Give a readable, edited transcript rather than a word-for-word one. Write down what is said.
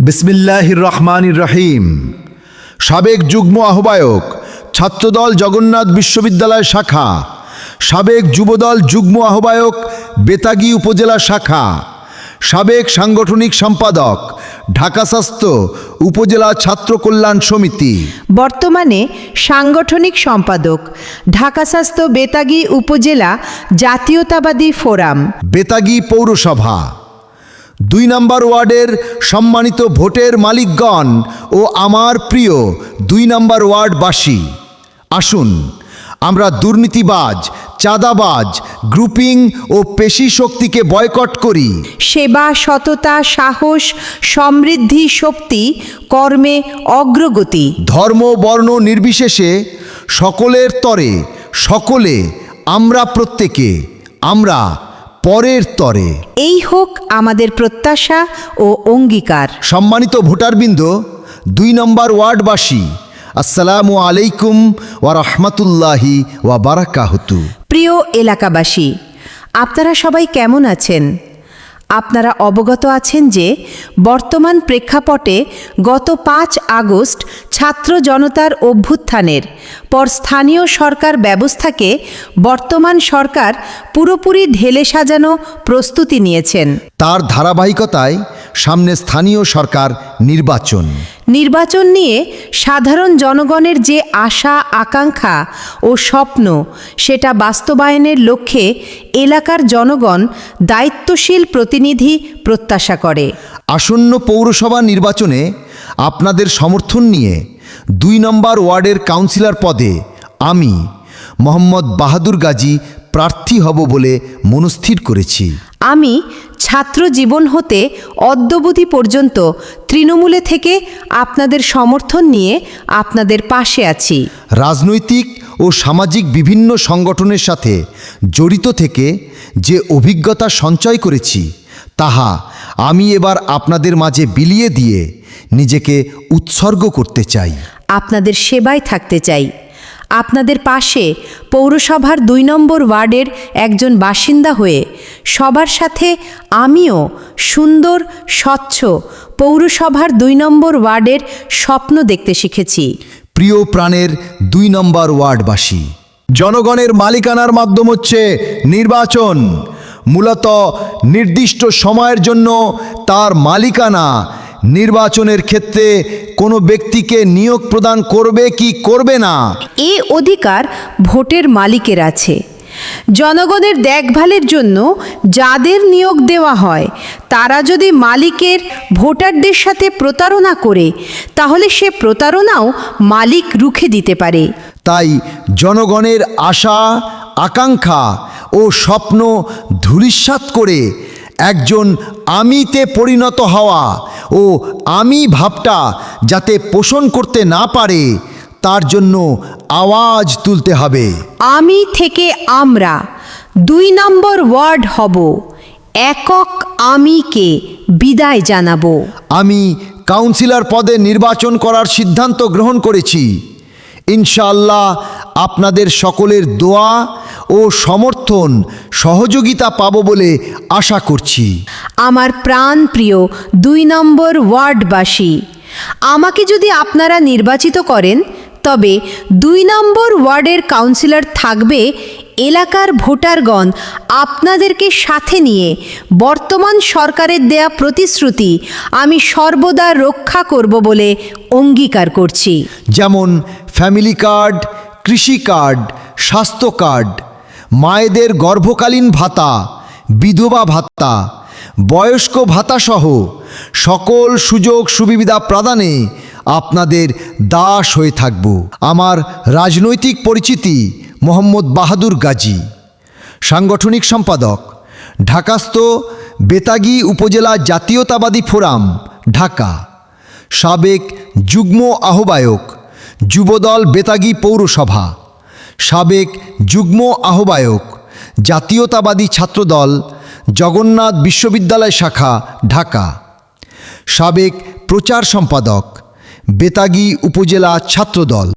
বিসমিল্লাহির রহমানির রহিম। সাবেক যুগ্ম আহ্বায়ক, ছাত্রদল জগন্নাথ বিশ্ববিদ্যালয় শাখা, সাবেক যুবদল যুগ্ম আহ্বায়ক, বেতাগী উপজেলা শাখা, সাবেক সাংগঠনিক সম্পাদক, ঢাকা স্বাস্থ্য উপজেলা ছাত্র কল্যাণ সমিতি, বর্তমানে সাংগঠনিক সম্পাদক, ঢাকা স্বাস্থ্য বেতাগী উপজেলা জাতীয়তাবাদী ফোরাম, বেতাগী পৌরসভা। ২ নম্বর ওয়ার্ডের সম্মানিত ভোটের মালিকগণ ও আমার প্রিয় ২ নম্বর ওয়ার্ডবাসী, আসুন আমরা দুর্নীতিবাজ, চাঁদাবাজ, গ্রুপিং ও পেশি শক্তিকে বয়কট করি। সেবা, সততা, সাহস, সমৃদ্ধি, শক্তি, কর্মে অগ্রগতি। ধর্ম বর্ণ নির্বিশেষে সকলের তরে, সকলে আমরা প্রত্যেকে, আমরা পরের তরে। এই হোক আমাদের প্রত্যাশা ও অঙ্গীকার। সম্মানিত ভোটারবৃন্দ, ২ নম্বর ওয়ার্ডবাসী, আসসালামু আলাইকুম ওয়া রাহমাতুল্লাহি ওয়া বারাকাতুহু। প্রিয় এলাকাবাসী, আপনারা সবাই কেমন আছেন? আপনারা অবগত আছেন যে বর্তমান প্রেক্ষাপটে গত ৫ আগস্ট ছাত্র জনতার অভ্যুত্থানের পর স্থানীয় সরকার ব্যবস্থাকে বর্তমান সরকার পুরোপুরি ঢেলে সাজানো প্রস্তুতি নিয়েছেন। তার ধারাবাহিকতায় সামনে স্থানীয় সরকার নির্বাচন নিয়ে সাধারণ জনগণের যে আশা, আকাঙ্ক্ষা ও স্বপ্ন, সেটা বাস্তবায়নের লক্ষ্যে এলাকার জনগণ দায়িত্বশীল প্রতিনিধি প্রত্যাশা করে। আসন্ন পৌরসভা নির্বাচনে আপনাদের সমর্থন নিয়ে ২ নম্বর ওয়ার্ডের কাউন্সিলর পদে আমি মোহাম্মদ বাহাদুর গাজী প্রার্থী হব বলে মনস্থির করেছি। আমি ছাত্র জীবন হতে অদ্যাবধি পর্যন্ত তৃণমূলে থেকে আপনাদের সমর্থন নিয়ে আপনাদের পাশে আছি। রাজনৈতিক ও সামাজিক বিভিন্ন সংগঠনের সাথে জড়িত থেকে যে অভিজ্ঞতা সঞ্চয় করেছি, তাহা আমি এবার আপনাদের মাঝে বিলিয়ে দিয়ে নিজেকে উৎসর্গ করতে চাই। আপনাদের সেবায় থাকতে চাই। আপনাদের পাশে পৌরসভার ২ নম্বর ওয়ার্ডের একজন বাসিন্দা হয়ে সবার সাথে আমিও সুন্দর, স্বচ্ছ পৌরসভার ২ নম্বর ওয়ার্ডের স্বপ্ন দেখতে শিখেছি। প্রিয় প্রাণের ২ নম্বর ওয়ার্ডবাসী, জনগণের মালিকানার মাধ্যম হচ্ছে নির্বাচন। মূলত নির্দিষ্ট সময়ের জন্য তার মালিকানা। নির্বাচনের ক্ষেত্রে কোনো ব্যক্তিকে নিয়োগ প্রদান করবে কি করবে না, এ অধিকার ভোটের মালিকের আছে। জনগণের দেখভালের জন্য যাদের নিয়োগ দেওয়া হয়, তারা যদি মালিকের ভোটারদের সাথে প্রতারণা করে, তাহলে সে প্রতারণাও মালিক রুখে দিতে পারে। তাই জনগণের আশা, আকাঙ্ক্ষা ও স্বপ্ন ধূলিসাৎ করে একজন আমিতে পরিণত হওয়া ও আমি ভাবটা যাতে পোষণ করতে না পারে, তার জন্য আওয়াজ তুলতে হবে। আমি থেকে আমরা ২ নম্বর ওয়ার্ড হব, একক আমিকে বিদায় জানাবো। আমি কাউন্সিলর পদে নির্বাচন করার সিদ্ধান্ত গ্রহণ করেছি। ইনশাআল্লাহ আপনাদের সকলের দোয়া ও সমর্থন, সহযোগিতা পাবো বলে আশা করছি। আমার প্রাণ প্রিয় ২ নম্বর ওয়ার্ডবাসী, আমাকে যদি আপনারা নির্বাচিত করেন, তবে ২ নম্বর ওয়ার্ডের কাউন্সিলর থাকবে এলাকার ভোটারগণ আপনাদেরকে সাথে নিয়ে বর্তমান সরকারের দেয়া প্রতিশ্রুতি আমি সর্বদা রক্ষা করব বলে অঙ্গীকার করছি। যেমন ফ্যামিলি কার্ড, কৃষি কার্ড, স্বাস্থ্য কার্ড, মায়েদের গর্ভকালীন ভাতা, বিধবা ভাতা, বয়স্ক ভাতাসহ সকল সুযোগ সুবিধা প্রদানে আপনাদের দাস হয়ে থাকব। আমার রাজনৈতিক পরিচিতি মোহাম্মদ বাহাদুর গাজী, সাংগঠনিক সম্পাদক, ঢাকাস্থ বেতাগী উপজেলা জাতীয়তাবাদী ফোরাম, ঢাকা। সাবেক যুগ্ম আহ্বায়ক, যুবদল বেতাগী পৌরসভা, সাবেক যুগ্ম আহ্বায়ক, জাতীয়তাবাদী ছাত্রদল জগন্নাথ বিশ্ববিদ্যালয় শাখা, ঢাকা। সাবেক প্রচার সম্পাদক, বেতাগী উপজেলা ছাত্রদল।